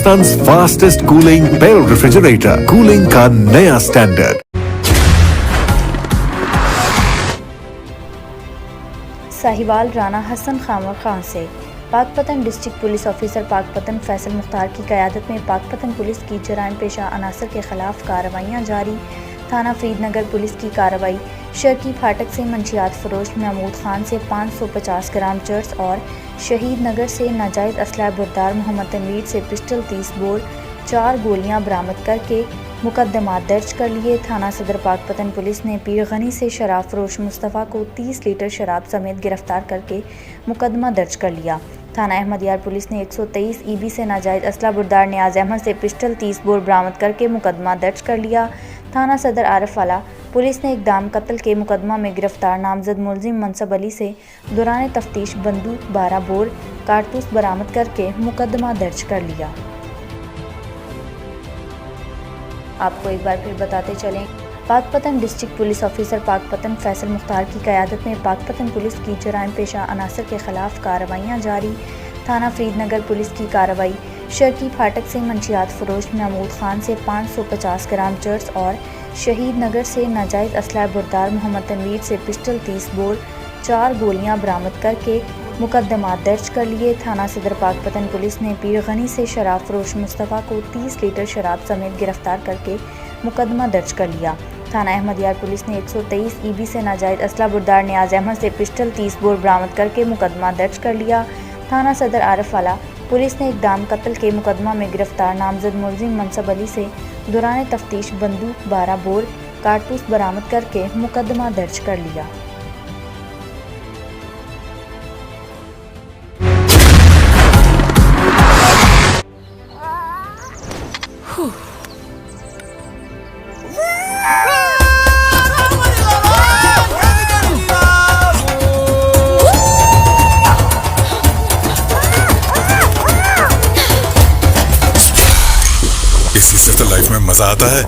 Hindustan fastest cooling barrel refrigerator, cooling का नया standard. Sahiwal Rana Hasan खामर Khan से Pakpattan district police officer Pakpattan Faisal Mukhtar की क़यादत में पाकपतन पुलिस की जराइम पेशा अनासर के खिलाफ कार्रवाइयाँ जारी। थाना फरीदनगर पुलिस की कार्रवाई शर्की फाटक से मंशियात फरोश महमूद खान से 550 ग्राम चर्स और शहीद नगर से नाजायज़ असला बुरदार मोहम्मद तनवीर से पिस्टल 30 बोर 4 गोलियां बरामद करके मुकदमा दर्ज कर लिए। थाना सदर पाकपतन पुलिस ने पीर गनी से शराब फरोश मुस्तफ़ा को 30 लीटर शराब समेत गिरफ्तार करके मुकदमा दर्ज कर लिया। थाना अहमदियार पुलिस ने 123 ईबी से नाजायज़ असला बुरदार नियाज अहमद से पिस्टल 30 बोर बरामद करके मुकदमा दर्ज कर लिया। थाना सदर आरिफ वाला पुलिस ने इकदाम कत्ल के मुकदमा में गिरफ्तार नामजद मुलजिम मनसब अली से दौरान तफ्तीश बंदूक 12 बोर कारतूस बरामद करके मुकदमा दर्ज कर लिया। आपको एक बार फिर बताते चलें, Pakpattan district police officer Pakpattan Faisal Mukhtar की क़यादत में पाकपतन पुलिस की जराइम पेशा अनासर के खिलाफ कार्रवाइयाँ जारी। थाना फरीदनगर पुलिस की कार्रवाई शर्की फाटक से मंशियात फरोश महमूद खान से 550 ग्राम चर्स और शहीद नगर से नाजायज़ असला बुरदार मोहम्मद तनवीर से पिस्टल 30 बोर 4 गोलियां बरामद करके मुकदमा दर्ज कर लिए। थाना सदर पाकपतन पुलिस ने पीर गनी से शराब फरोश मुस्तफ़ा को 30 लीटर शराब समेत गिरफ्तार करके मुकदमा दर्ज कर लिया। थाना अहमदियार पुलिस ने 123 ईबी से नाजायज़ असला बुरदार नियाज अहमद से पिस्टल 30 बोर बरामद करके मुकदमा दर्ज कर लिया। थाना सदर आरिफ वाला पुलिस ने इकदाम कत्ल के मुकदमा में गिरफ्तार नामजद मुलजिम मनसब अली से दौरान तफ्तीश बंदूक 12 बोर कारतूस बरामद करके मुकदमा दर्ज कर लिया। इसी से तो लाइफ में मजा आता है।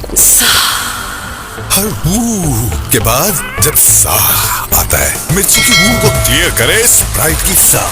हर बू के बाद जब सा आता है, मिर्ची की बू को क्लियर करे स्प्राइट की सा।